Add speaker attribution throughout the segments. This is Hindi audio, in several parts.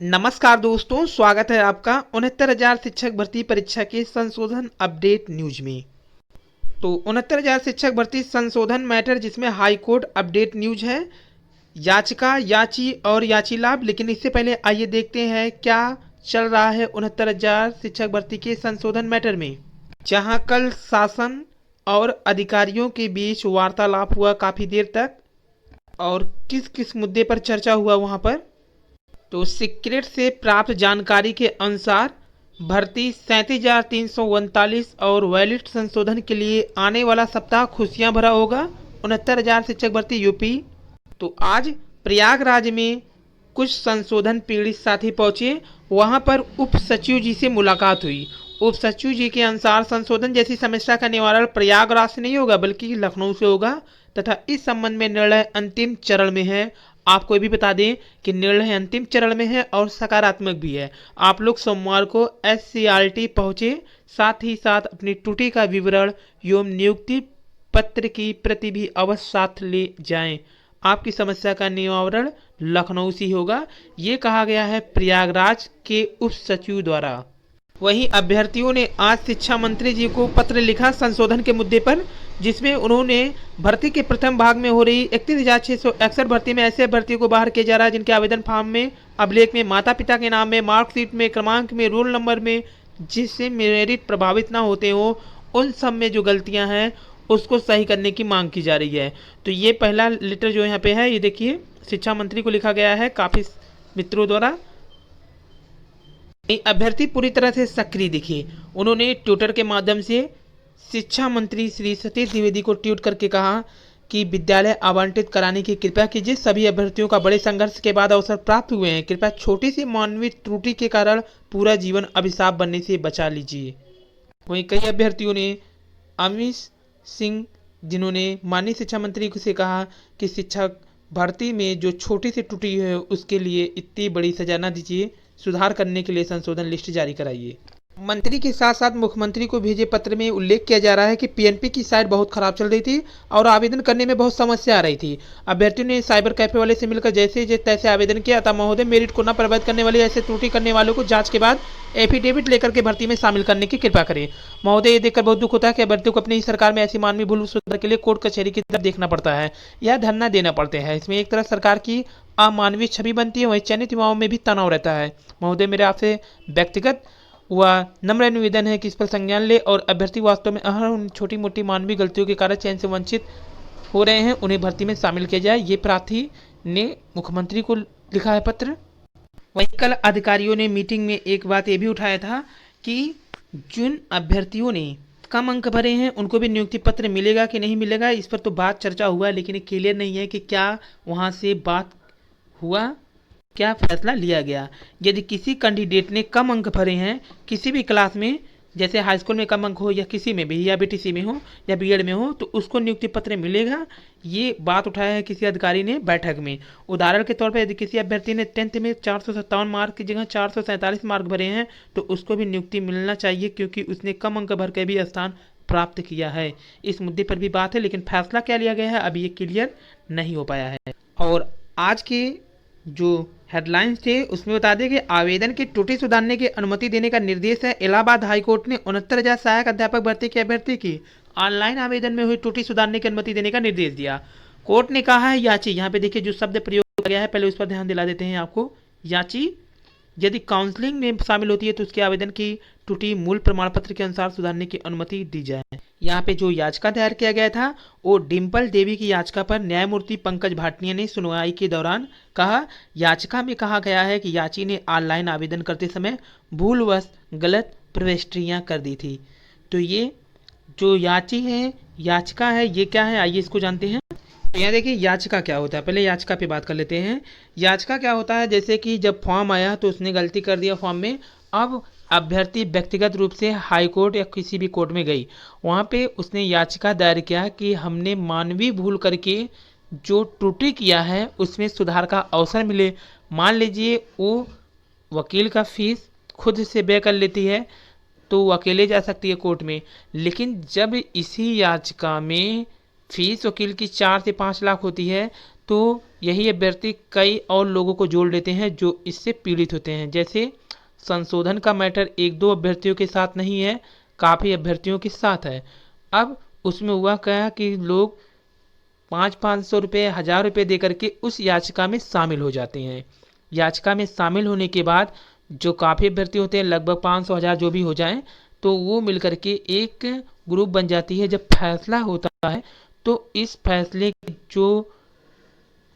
Speaker 1: नमस्कार दोस्तों, स्वागत है आपका 69,000 शिक्षक भर्ती परीक्षा के संशोधन अपडेट न्यूज में। तो 69,000 शिक्षक भर्ती संशोधन मैटर जिसमें हाई कोर्ट अपडेट न्यूज है, याचिका, याची और याची लाभ। लेकिन इससे पहले आइए देखते हैं क्या चल रहा है 69,000 शिक्षक भर्ती के संशोधन मैटर में। जहां कल शासन और अधिकारियों के बीच वार्तालाप हुआ काफ़ी देर तक, और किस किस मुद्दे पर चर्चा हुआ वहां पर। तो सीक्रेट से प्राप्त जानकारी के अनुसार भर्ती 37,339 और वैलिड संशोधन के लिए आने वाला सप्ताह खुशियां भरा होगा। 69,000 शिक्षक भर्ती यूपी। तो आज प्रयागराज में कुछ संशोधन पीड़ित साथी पहुंचे, वहां पर उप सचिव जी से मुलाकात हुई। उप सचिव जी के अनुसार संशोधन जैसी समस्या का निवारण प्रयागराज से नहीं होगा बल्कि लखनऊ से होगा, तथा इस संबंध में निर्णय अंतिम चरण में है। आपको भी बता दें कि निर्णय अंतिम चरण में है और सकारात्मक भी है। आप लोग सोमवार को SCRT पहुंचे, साथ ही साथ अपनी त्रुटि का विवरण एवं नियुक्ति पत्र की प्रति भी अवश्य साथ ले जाएं। आपकी समस्या का निवारण लखनऊ से होगा, ये कहा गया है प्रयागराज के उप सचिव द्वारा। वहीं अभ्यर्थियों ने आज शिक्षा मंत्री जी को पत्र लिखा संशोधन के मुद्दे पर, जिसमें उन्होंने भर्ती के प्रथम भाग में हो रही 31,661 भर्ती में ऐसे अभ्यर्थियों को बाहर किया जा रहा है जिनके आवेदन फॉर्म में अभिलेख में माता पिता के नाम में, मार्कशीट में, क्रमांक में, रोल नंबर में जिससे मेरिट प्रभावित ना होते हो, उन सब में जो गलतियां हैं उसको सही करने की मांग की जा रही है। तो ये पहला लेटर जो यहाँ पे है, ये देखिए शिक्षा मंत्री को लिखा गया है काफ़ी मित्रों द्वारा। अभ्यर्थी पूरी तरह से सक्रिय दिखे। उन्होंने ट्विटर के माध्यम से शिक्षा मंत्री श्री सतीश द्विवेदी को ट्वीट करके कहा कि विद्यालय आवंटित कराने की कृपया कीजिए। सभी अभ्यर्थियों का बड़े संघर्ष के बाद अवसर प्राप्त हुए हैं। कृपया छोटी सी मानवीय त्रुटि के कारण पूरा जीवन अभिशाप बनने से बचा लीजिए। वहीं कई अभ्यर्थियों ने अमिश सिंह, जिन्होंने माननीय शिक्षा मंत्री से कहा कि शिक्षक भर्ती में जो छोटी सी त्रुटि है उसके लिए इतनी बड़ी सजा न दीजिए, सुधार करने के लिए संशोधन लिस्ट जारी कराइए। मंत्री के साथ साथ मुख्यमंत्री को भेजे पत्र में उल्लेख किया जा रहा है कि PNP की साइट बहुत खराब चल रही थी और आवेदन करने में बहुत समस्या आ रही थी। अभ्यर्थियों ने साइबर कैफे वाले से मिलकर जैसे तैसे आवेदन किया था। महोदय, मेरिट को न प्रभावित करने वाले ऐसे त्रुटि करने वालों को जांच के बाद एफिडेविट लेकर के भर्ती में शामिल करने की कृपा करें। महोदय, ये देखकर बहुत दुख होता है कि अभ्यर्थियों को अपनी ही सरकार में ऐसी मानवीय भूल सुधार के लिए कोर्ट कचहरी की तरफ देखना पड़ता है या धरना देना पड़ता है। इसमें एक तरफ सरकार की अमानवीय छवि बनती है, वहीं चयनित युवाओं में भी तनाव रहता है। महोदय, मेरे आपसे व्यक्तिगत वह नम्र निवेदन है कि इस पर संज्ञान ले और अभ्यर्थी वास्तव में उन छोटी मोटी मानवीय गलतियों के कारण चयन से वंचित हो रहे हैं, उन्हें भर्ती में शामिल किया जाए। ये प्रार्थी ने मुख्यमंत्री को लिखा है पत्र। वहीं कल अधिकारियों ने मीटिंग में एक बात ये भी उठाया था कि जिन अभ्यर्थियों ने कम अंक भरे हैं उनको भी नियुक्ति पत्र मिलेगा कि नहीं मिलेगा, इस पर तो बात चर्चा हुआ है, लेकिन क्लियर नहीं है कि क्या वहाँ से बात हुआ, क्या फैसला लिया गया। यदि किसी कैंडिडेट ने कम अंक भरे हैं किसी भी क्लास में, जैसे हाई स्कूल में कम अंक हो या किसी में भी, या BTC में हो या BEd में हो, तो उसको नियुक्ति पत्र मिलेगा। ये बात उठाया है किसी अधिकारी ने बैठक में। उदाहरण के तौर पर यदि किसी अभ्यर्थी ने 10th में 457 मार्क की जगह 447 मार्क भरे हैं तो उसको भी नियुक्ति मिलना चाहिए, क्योंकि उसने कम अंक भर के भी स्थान प्राप्त किया है। इस मुद्दे पर भी बात है, लेकिन फैसला क्या लिया गया है अभी ये क्लियर नहीं हो पाया है। और आज के जो हेडलाइंस थे उसमें बता दें कि आवेदन की त्रुटि सुधारने की अनुमति देने का निर्देश है। इलाहाबाद हाईकोर्ट ने 69,000 सहायक अध्यापक भर्ती के अभ्यर्थी की ऑनलाइन आवेदन में हुई त्रुटि सुधारने की अनुमति देने का निर्देश दिया। कोर्ट ने कहा है याची, यहाँ पे देखिए जो शब्द प्रयोग किया गया है पहले उस पर ध्यान दिला देते हैं आपको। याची यदि काउंसलिंग में शामिल होती है तो उसके आवेदन की त्रुटि मूल प्रमाण पत्र के अनुसार सुधारने की अनुमति दी जाए। यहाँ पे जो याचिका दायर किया गया था वो डिम्पल देवी की याचिका पर न्यायमूर्ति पंकज भाटिया ने सुनवाई के दौरान कहा, याचिका में कहा गया है कि याची ने ऑनलाइन आवेदन करते समय भूलवश गलत प्रविष्टियाँ कर दी थी। तो ये जो याचिका है ये क्या है, आइए इसको जानते हैं। तो यहाँ देखिए याचिका क्या होता है, पहले याचिका पे बात कर लेते हैं। याचिका क्या होता है, जैसे कि जब फॉर्म आया तो उसने गलती कर दिया फॉर्म में, अब अभ्यर्थी व्यक्तिगत रूप से हाई कोर्ट या किसी भी कोर्ट में गई, वहाँ पे उसने याचिका दायर किया कि हमने मानवीय भूल करके जो त्रुटि किया है उसमें सुधार का अवसर मिले। मान लीजिए वो वकील का फीस खुद से व्यय कर लेती है तो वो अकेले जा सकती है कोर्ट में, लेकिन जब इसी याचिका में फीस वकील की 4 से 5 लाख होती है तो यही अभ्यर्थी कई और लोगों को जोड़ लेते हैं जो इससे पीड़ित होते हैं। जैसे संशोधन का मैटर एक दो अभ्यर्थियों के साथ नहीं है, काफ़ी अभ्यर्थियों के साथ है। अब उसमें हुआ क्या कि लोग 500-500 रुपये, 1000 रुपये दे करके उस याचिका में शामिल हो जाते हैं। याचिका में शामिल होने के बाद जो काफ़ी अभ्यर्थी होते हैं, लगभग 500, 1000 जो भी हो जाएं, तो वो मिल करके एक ग्रुप बन जाती है। जब फैसला होता है तो इस फैसले की जो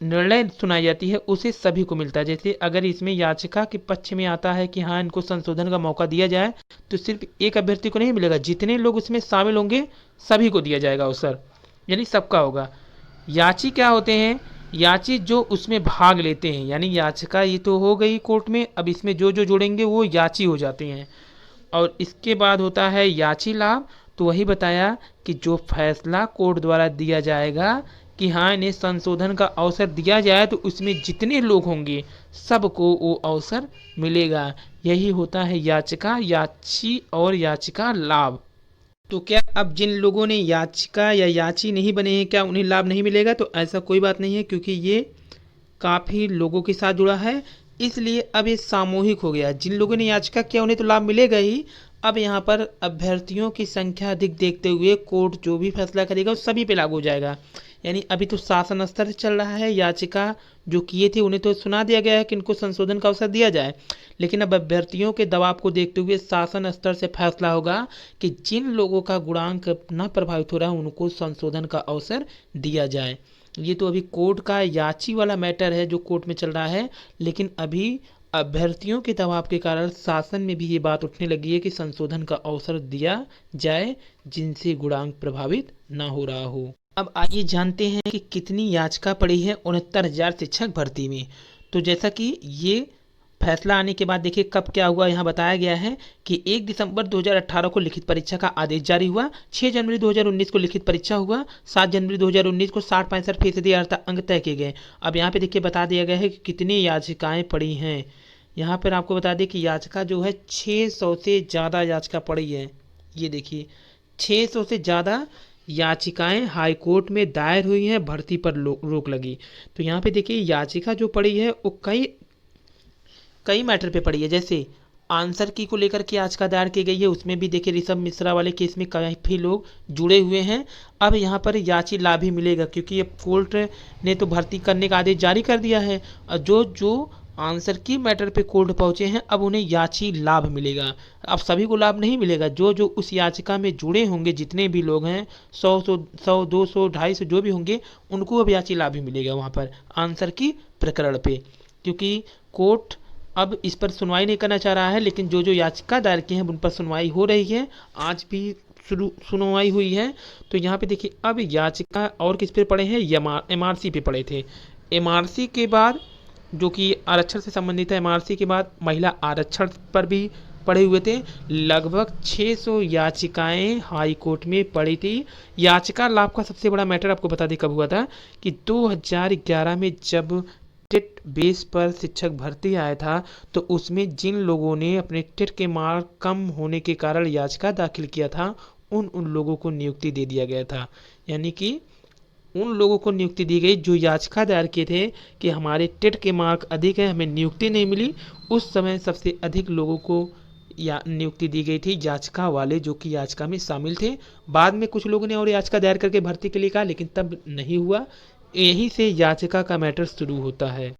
Speaker 1: निर्णय सुनाई जाती है उसे सभी को मिलता है। जैसे अगर इसमें याचिका के पक्ष में आता है कि हाँ इनको संशोधन का मौका दिया जाए, तो सिर्फ एक अभ्यर्थी को नहीं मिलेगा, जितने लोग उसमें शामिल होंगे सभी को दिया जाएगा अवसर, यानी सबका होगा। याची क्या होते हैं? याची जो उसमें भाग लेते हैं, यानी याचिका ये तो हो गई कोर्ट में, अब इसमें जो जो जुड़ेंगे वो याची हो जाते हैं। और इसके बाद होता है याची लाभ। तो वही बताया कि जो फैसला कोर्ट द्वारा दिया जाएगा कि हाँ इन्हें संशोधन का अवसर दिया जाए, तो उसमें जितने लोग होंगे सबको वो अवसर मिलेगा। यही होता है याचिका, याची और याचिका लाभ। तो क्या अब जिन लोगों ने याचिका या याची नहीं बने हैं, क्या उन्हें लाभ नहीं मिलेगा? तो ऐसा कोई बात नहीं है, क्योंकि ये काफ़ी लोगों के साथ जुड़ा है, इसलिए अब ये सामूहिक हो गया। जिन लोगों ने याचिका किया उन्हें तो लाभ मिलेगा ही। अब यहाँ पर अभ्यर्थियों की संख्या अधिक देखते हुए कोर्ट जो भी फैसला करेगा वो सभी पे लागू हो जाएगा। यानी अभी तो शासन स्तर से चल रहा है, याचिका जो किए थे उन्हें तो सुना दिया गया है कि इनको संशोधन का अवसर दिया जाए, लेकिन अब अभ्यर्थियों के दबाव को देखते हुए शासन स्तर से फैसला होगा कि जिन लोगों का गुणांक न प्रभावित हो रहा है उनको संशोधन का अवसर दिया जाए। ये तो अभी कोर्ट का याची वाला मैटर है जो कोर्ट में चल रहा है, लेकिन अभी अभ्यर्थियों के दबाव के कारण शासन में भी ये बात उठने लगी है कि संशोधन का अवसर दिया जाए जिनसे गुणांक प्रभावित ना हो रहा हो। अब आइए जानते हैं कि कितनी याचिका पड़ी है 69,000 शिक्षक भर्ती में। तो जैसा कि ये फैसला आने के बाद देखिए कब क्या हुआ, यहाँ बताया गया है कि 1 दिसंबर 2018 को लिखित परीक्षा का आदेश जारी हुआ, 6 जनवरी 2019 को लिखित परीक्षा हुआ, 7 जनवरी 2019 को 60-65% अंक तय किए गए। अब यहाँ पे देखिए बता दिया गया है कि कितनी याचिकाएं पड़ी हैं। यहाँ पर आपको बता दें कि याचिका जो है 600 से ज़्यादा याचिका पड़ी है। ये देखिए 600 से ज़्यादा याचिकाएं हाई कोर्ट में दायर हुई हैं, भर्ती पर रोक लगी। तो यहाँ पे देखिए याचिका जो पड़ी है वो कई मैटर पे पड़ी है। जैसे आंसर की को लेकर के याचिका दायर की गई है, उसमें भी देखिए ऋषभ मिश्रा वाले केस में काफ़ी लोग जुड़े हुए हैं। अब यहाँ पर याची लाभ ही मिलेगा, क्योंकि अब कोर्ट ने तो भर्ती करने का आदेश जारी कर दिया है, और जो जो आंसर की मैटर पे कोर्ट पहुंचे हैं अब उन्हें याची लाभ मिलेगा। अब सभी को लाभ नहीं मिलेगा, जो जो उस याचिका में जुड़े होंगे जितने भी लोग हैं 100, 200, 250 जो भी होंगे उनको अब याची लाभ ही मिलेगा वहाँ पर आंसर की प्रकरण पे, क्योंकि कोर्ट अब इस पर सुनवाई नहीं करना चाह रहा है। लेकिन जो जो याचिका दायर की हैं उन पर सुनवाई हो रही है, आज भी सुनवाई हुई है। तो यहाँ पे देखिए अब याचिका और किस पे पड़े हैं, एमआरसी पे पड़े थे। एमआरसी के बाद जो कि आरक्षण से संबंधित है, एमआरसी के बाद महिला आरक्षण पर भी पड़े हुए थे। लगभग 600 याचिकाएं हाई कोर्ट में पड़ी थी। याचिका लाभ का सबसे बड़ा मैटर आपको बता दें कब हुआ था कि 2011 में जब टेट बेस पर शिक्षक भर्ती आया था, तो उसमें जिन लोगों ने अपने टेट के मार्क कम होने के कारण याचिका दाखिल किया था उन लोगों को नियुक्ति दे दिया गया था। यानी कि उन लोगों को नियुक्ति दी गई जो याचिका दायर किए थे कि हमारे टेट के मार्क अधिक है, हमें नियुक्ति नहीं मिली। उस समय सबसे अधिक लोगों को या नियुक्ति दी गई थी याचिका वाले जो कि याचिका में शामिल थे। बाद में कुछ लोगों ने और याचिका दायर करके भर्ती के लिए कहा, लेकिन तब नहीं हुआ। यहीं से याचिका का मैटर शुरू होता है।